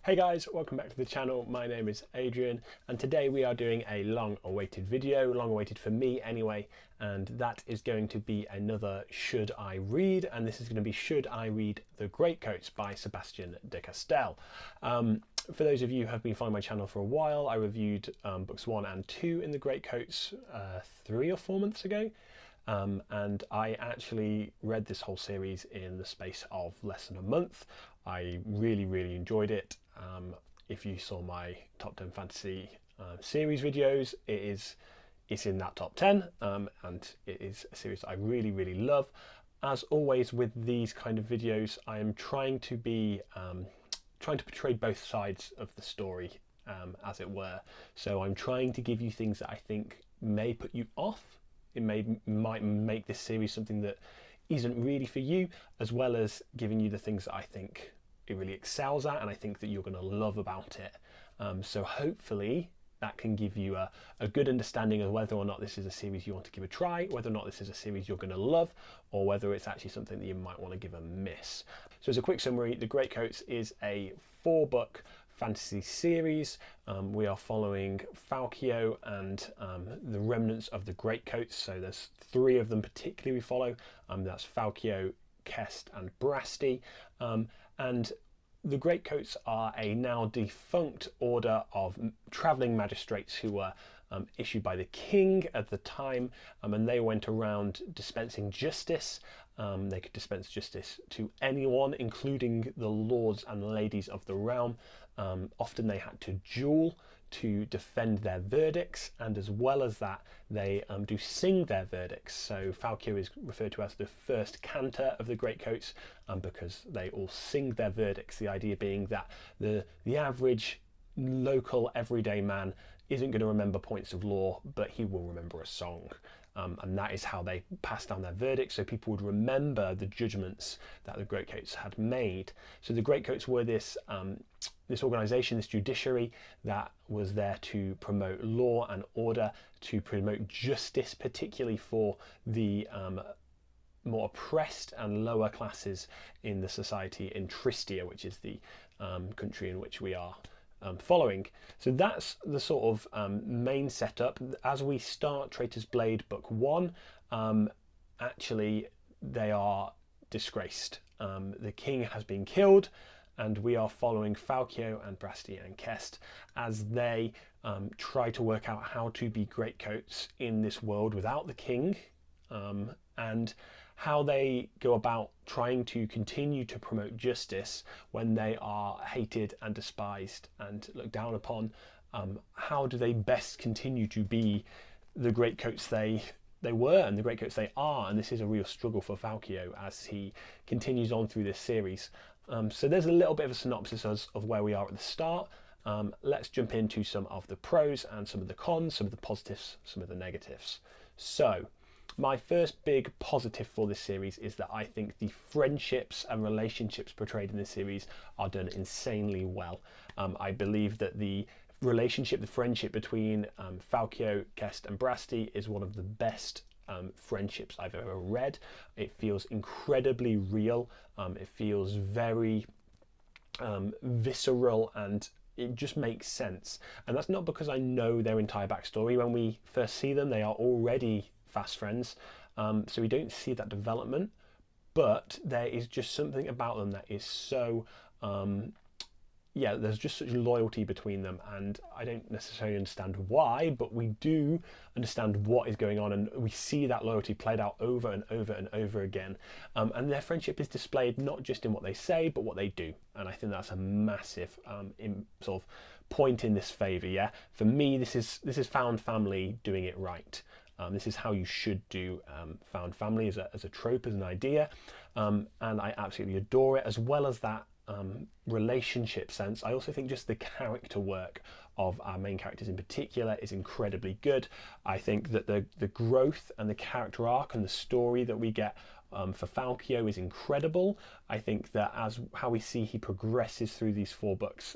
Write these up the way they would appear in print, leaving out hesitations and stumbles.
Hey guys, welcome back to the channel. My name is Adrian and today we are doing a long-awaited video, long-awaited for me anyway, and that is going to be another Should I Read, and this is going to be Should I Read The Greatcoats by Sebastien de Castell. For those of you who have been following my channel for a while, I reviewed books 1 and 2 in the Greatcoats 3 or 4 months ago. And I actually read this whole series in the space of less than a month. I really enjoyed it. If you saw my top 10 fantasy series videos, it's in that top 10, and it is a series that I really love. As always with these kind of videos, I am trying to portray both sides of the story, as it were. So I'm trying to give you things that I think may put you off. It might make this series something that isn't really for you, as well as giving you the things that I think it really excels at and I think that you're going to love about it. So hopefully that can give you a good understanding of whether or not this is a series you want to give a try, whether or not this is a series you're going to love, or whether it's actually something that you might want to give a miss. So as a quick summary, The Greatcoats is a 4-book fantasy series. We are following Falkio and the remnants of the Greatcoats. So there's 3 of them particularly we follow. That's Falkio, Kest and Brasti. And the Greatcoats are a now defunct order of travelling magistrates who were issued by the king at the time, and they went around dispensing justice. They could dispense justice to anyone, including the lords and ladies of the realm. Often they had to duel to defend their verdicts, and as well as that they do sing their verdicts. So Falkio is referred to as the first cantor of the Greatcoats, because they all sing their verdicts, the idea being that the average local everyday man isn't going to remember points of law, but he will remember a song. And that is how they passed down their verdicts, so people would remember the judgments that the Greatcoats had made. So the Greatcoats were this organisation, this judiciary that was there to promote law and order, to promote justice, particularly for the more oppressed and lower classes in the society in Tristia, which is the country in which we are following. So that's the sort of main setup. As we start Traitor's Blade book 1, actually they are disgraced. The king has been killed, and we are following Falkio and Brasti and Kest as they try to work out how to be Greatcoats in this world without the king, and how they go about trying to continue to promote justice when they are hated and despised and looked down upon. How do they best continue to be the Greatcoats they were and the Greatcoats they are? And this is a real struggle for Falkio as he continues on through this series. So there's a little bit of a synopsis of where we are at the start. Let's jump into some of the pros and some of the cons, some of the positives, some of the negatives. So my first big positive for this series is that I think the friendships and relationships portrayed in this series are done insanely well. I believe that the relationship, the friendship between Falkio, Kest and Brasti is one of the best friendships I've ever read. It feels incredibly real. It feels very visceral, and it just makes sense. And that's not because I know their entire backstory. When we first see them, they are already fast friends, so we don't see that development, but there is just something about them that is so yeah, there's just such loyalty between them, and I don't necessarily understand why, but we do understand what is going on, and we see that loyalty played out over and over and over again. And their friendship is displayed not just in what they say, but what they do, and I think that's a massive sort of point in this favour. Yeah, for me, this is found family doing it right. This is how you should do found family as a trope, as an idea, and I absolutely adore it. As well as that relationship sense, I also think just the character work of our main characters in particular is incredibly good. I think that the growth and the character arc and the story that we get for Falkio is incredible. I think that how we see he progresses through these 4 books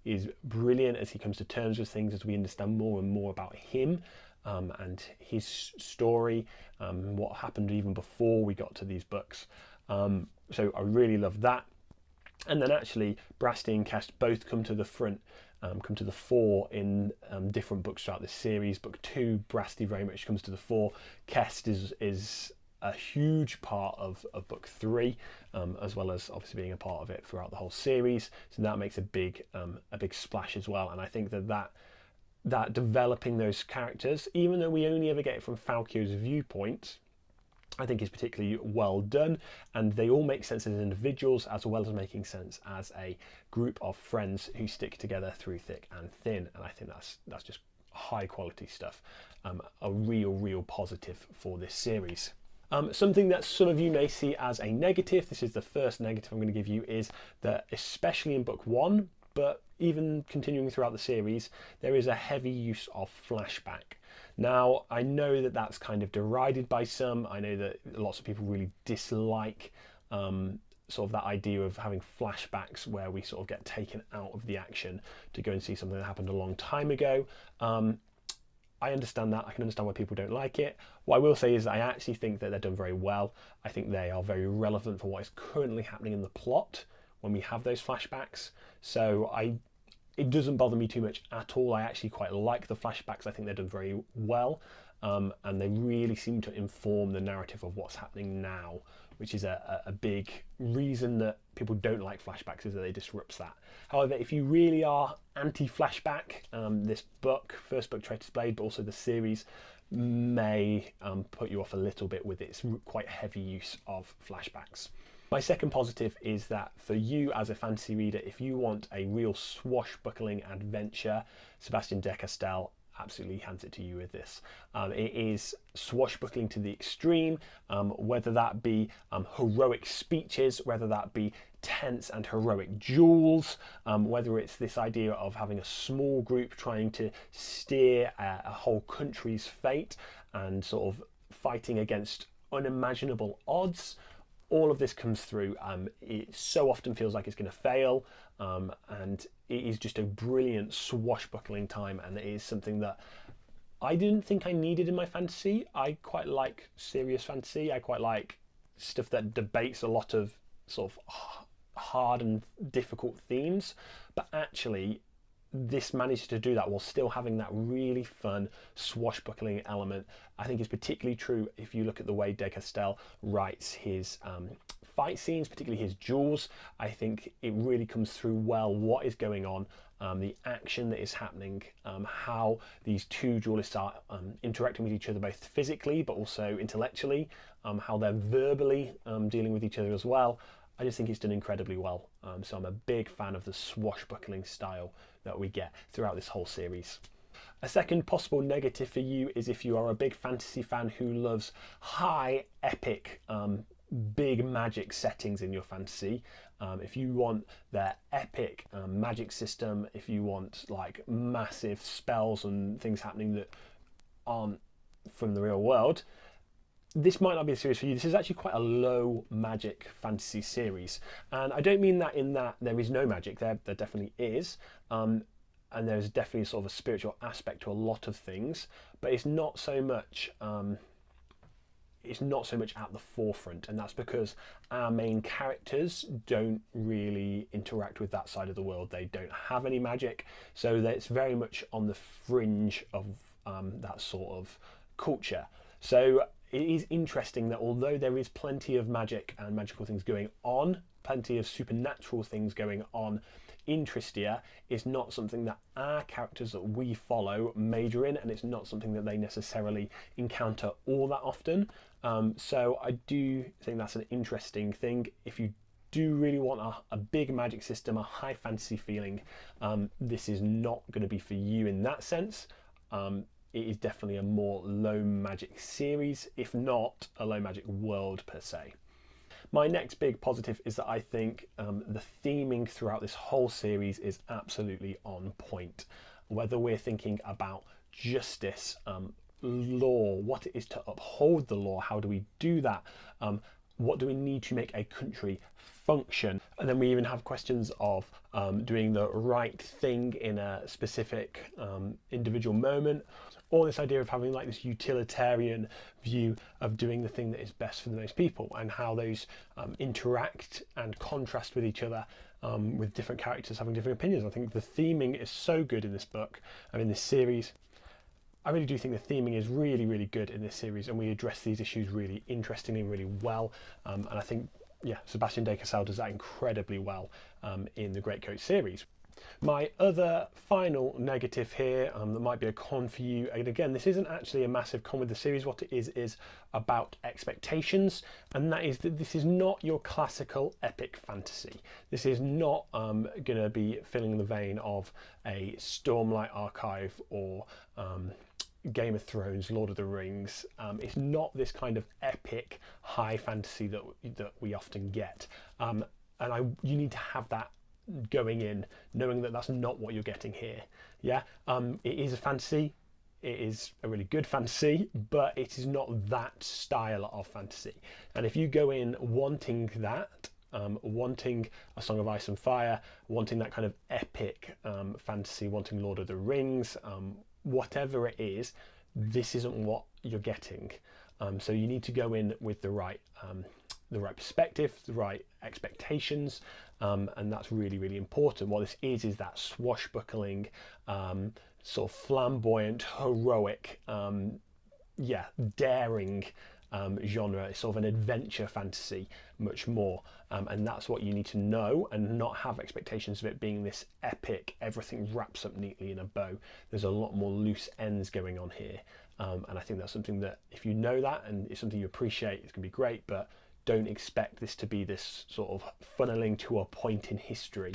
is brilliant, as he comes to terms with things, as we understand more and more about him and his story, what happened even before we got to these books. So I really love that. And then actually Brasti and Kest both come to the front, come to the fore in different books throughout this series. Book 2, Brasti very much comes to the fore. Kest is a huge part of book 3, as well as obviously being a part of it throughout the whole series. So that makes a big splash as well. And I think that developing those characters, even though we only ever get it from Falkio's viewpoint, I think is particularly well done, and they all make sense as individuals as well as making sense as a group of friends who stick together through thick and thin. And I think that's just high quality stuff, a real positive for this series. Something that some of you may see as a negative, this is the first negative I'm going to give you, is that especially in book 1, but even continuing throughout the series, there is a heavy use of flashback. Now, I know that that's kind of derided by some. I know that lots of people really dislike sort of that idea of having flashbacks where we sort of get taken out of the action to go and see something that happened a long time ago. I understand that. I can understand why people don't like it. What I will say is I actually think that they're done very well. I think they are very relevant for what is currently happening in the plot when we have those flashbacks. So it doesn't bother me too much at all. I actually quite like the flashbacks. I think they're done very well, and they really seem to inform the narrative of what's happening now, which is a big reason that people don't like flashbacks, is that they disrupt that. However, if you really are anti-flashback, this book, first book, Traitor's Blade, but also the series, may put you off a little bit with its quite heavy use of flashbacks. My second positive is that for you as a fantasy reader, if you want a real swashbuckling adventure, Sebastien de Castell absolutely hands it to you with this. It is swashbuckling to the extreme, whether that be heroic speeches, whether that be tense and heroic duels, whether it's this idea of having a small group trying to steer a whole country's fate and sort of fighting against unimaginable odds. All of this comes through. It so often feels like it's going to fail, and it is just a brilliant swashbuckling time, and it is something that I didn't think I needed in my fantasy. I quite like serious fantasy. I quite like stuff that debates a lot of sort of hard and difficult themes, but actually this managed to do that while still having that really fun swashbuckling element. I think is particularly true if you look at the way De Castell writes his fight scenes, particularly his duels. I think it really comes through well what is going on, the action that is happening, how these two duelists are interacting with each other both physically but also intellectually, how they're verbally dealing with each other as well. I just think it's done incredibly well. So I'm a big fan of the swashbuckling style that we get throughout this whole series. A second possible negative for you is if you are a big fantasy fan who loves high, epic, big magic settings in your fantasy. If you want their epic magic system, if you want like massive spells and things happening that aren't from the real world, this might not be a series for you. This is actually quite a low magic fantasy series, and I don't mean that in that there is no magic. There definitely is, and there's definitely sort of a spiritual aspect to a lot of things, but it's not so much at the forefront, and that's because our main characters don't really interact with that side of the world. They don't have any magic, so that it's very much on the fringe of that sort of culture. So it is interesting that although there is plenty of magic and magical things going on, plenty of supernatural things going on in Tristia, is not something that our characters that we follow major in, and it's not something that they necessarily encounter all that often. So I do think that's an interesting thing. If you do really want a big magic system, a high fantasy feeling, this is not going to be for you in that sense. It is definitely a more low magic series, if not a low magic world per se. My next big positive is that I think the theming throughout this whole series is absolutely on point. Whether we're thinking about justice, law, what it is to uphold the law, how do we do that, what do we need to make a country function? And then we even have questions of doing the right thing in a specific individual moment, or this idea of having like this utilitarian view of doing the thing that is best for the most people, and how those interact and contrast with each other, with different characters having different opinions. I think the theming is so good in this book and in this series. I really do think the theming is really, really good in this series, and we address these issues really interestingly and really well. And I think, yeah, Sebastien de Castell does that incredibly well in the Greatcoats series. My other final negative here that might be a con for you, and again, this isn't actually a massive con with the series. What it is about expectations, and that is that this is not your classical epic fantasy. This is not going to be filling the vein of a Stormlight Archive or Game of Thrones, Lord of the Rings. It's not this kind of epic high fantasy that we often get, and you need to have that going in, knowing that that's not what you're getting here. Yeah, it is a fantasy. It is a really good fantasy, but it is not that style of fantasy. And if you go in wanting that, wanting A Song of Ice and Fire, wanting that kind of epic fantasy, wanting Lord of the Rings, whatever it is, this isn't what you're getting. So you need to go in with the right perspective, the right expectations, and that's really, really important. What this is that swashbuckling, sort of flamboyant, heroic, daring genre. It's sort of an adventure fantasy, much more, and that's what you need to know, and not have expectations of it being this epic, everything wraps up neatly in a bow. There's a lot more loose ends going on here, and I think that's something that, if you know that and it's something you appreciate, it's going to be great. But don't expect this to be this sort of funneling to a point in history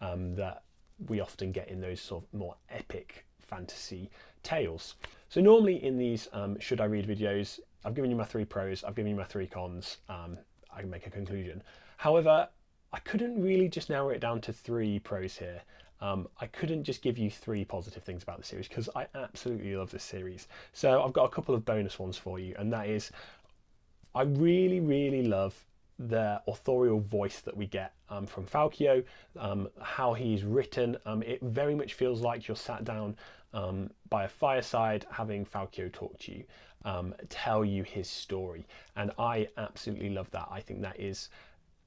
that we often get in those sort of more epic fantasy tales. So normally in these should I read videos, I've given you my 3 pros, I've given you my 3 cons, I can make a conclusion. However, I couldn't really just narrow it down to 3 pros here. I couldn't just give you 3 positive things about the series, because I absolutely love this series. So I've got a couple of bonus ones for you, and that is, I really, really love the authorial voice that we get from Falcio, how he's written. It very much feels like you're sat down by a fireside having Falcio talk to you, tell you his story. And I absolutely love that. I think that is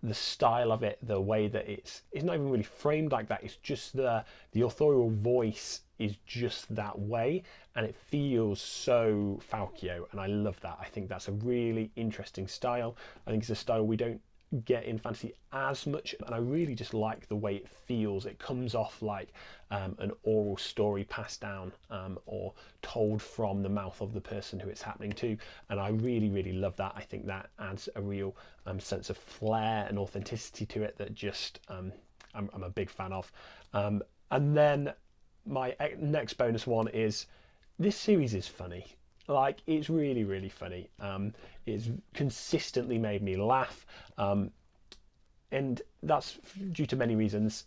the style of it, the way that it's not even really framed like that. It's just the authorial voice is just that way, and it feels so Falcio, and I love that. I think that's a really interesting style. I think it's a style we don't get in fantasy as much, and I really just like the way it feels. It comes off like an oral story passed down or told from the mouth of the person who it's happening to, and I really, really love that. I think that adds a real sense of flair and authenticity to it that just I'm a big fan of. And then my next bonus one is, this series is funny. Like, it's really, really funny. It's consistently made me laugh, and that's due to many reasons.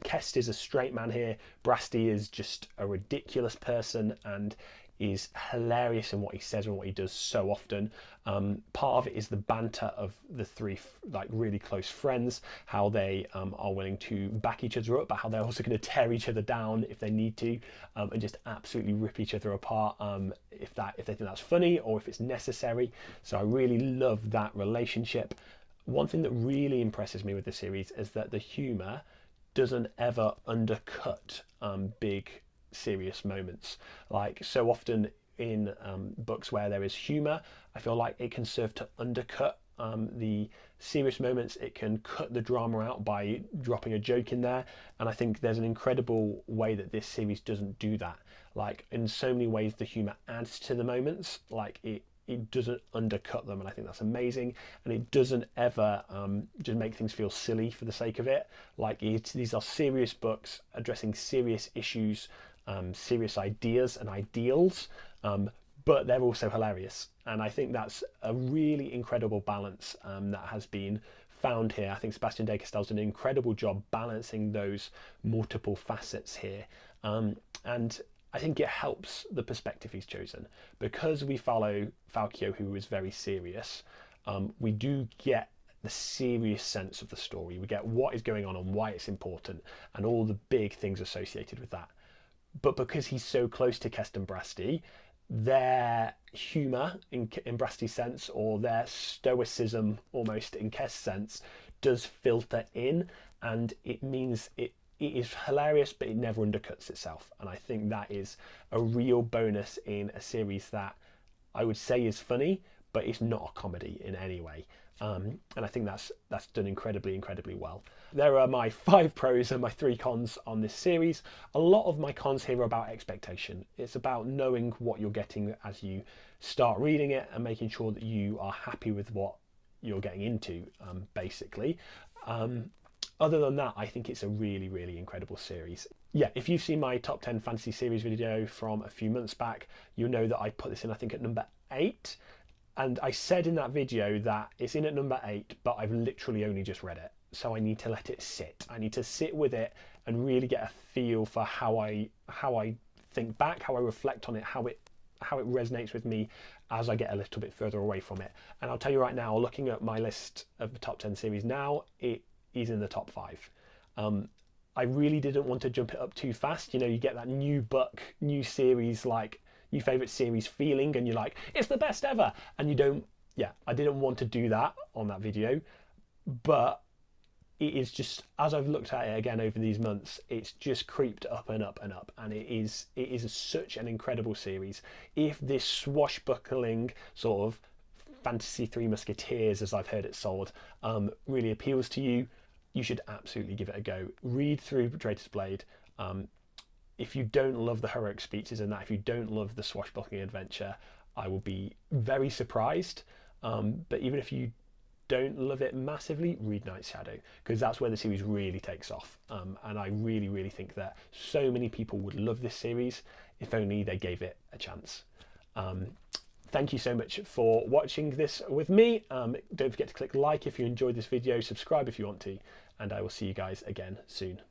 Kest is a straight man here. Brasti is just a ridiculous person and is hilarious in what he says and what he does so often. Part of it is the banter of the 3 like really close friends, how they are willing to back each other up, but how they're also going to tear each other down if they need to, and just absolutely rip each other apart if they think that's funny or if it's necessary. So I really love that relationship. One thing that really impresses me with the series is that the humour doesn't ever undercut big serious moments. Like, so often in books where there is humour, I feel like it can serve to undercut the serious moments. It can cut the drama out by dropping a joke in there, and I think there's an incredible way that this series doesn't do that. Like, in so many ways the humour adds to the moments, like it doesn't undercut them, and I think that's amazing. And it doesn't ever just make things feel silly for the sake of it. Like, these are serious books addressing serious issues, serious ideas and ideals, but they're also hilarious. And I think that's a really incredible balance that has been found here. I think Sebastien de Castell's done an incredible job balancing those multiple facets here, and I think it helps the perspective he's chosen, because we follow Falcio, who is very serious. we do get the serious sense of the story. We get what is going on and why it's important and all the big things associated with that. But because he's so close to Kest and Brasti, their humour in Brasti's sense, or their stoicism almost in Kest's sense, does filter in, and it means it is hilarious, but it never undercuts itself. And I think that is a real bonus in a series that I would say is funny, but it's not a comedy in any way. And I think that's done incredibly well. There are my 5 pros and my 3 cons on this series. A lot of my cons here are about expectation. It's about knowing what you're getting as you start reading it and making sure that you are happy with what you're getting into, basically. Other than that, I think it's a really incredible series. Yeah, if you've seen my top 10 fantasy series video from a few months back, you'll know that I put this in, I think, at number 8. And I said in that video that it's in at number 8, but I've literally only just read it. So I need to let it sit. I need to sit with it and really get a feel for how I think back, how I reflect on it, how it resonates with me as I get a little bit further away from it. And I'll tell you right now, looking at my list of the top 10 series now, it is in the top 5. I really didn't want to jump it up too fast. You know, you get that new book, new series, like new favourite series feeling, and you're like, it's the best ever. And you don't, yeah, I didn't want to do that on that video. But it is just, as I've looked at it again over these months, it's just creeped up and up and up. And it is such an incredible series. If this swashbuckling sort of fantasy Three Musketeers, as I've heard it sold, really appeals to you, you should absolutely give it a go. Read through Traitor's Blade. If you don't love the heroic speeches and that, if you don't love the swashbuckling adventure, I will be very surprised. But even if you don't love it massively, read Night's Shadow, because that's where the series really takes off. And I really think that so many people would love this series if only they gave it a chance. Thank you so much for watching this with me. Don't forget to click like if you enjoyed this video, subscribe if you want to, and I will see you guys again soon.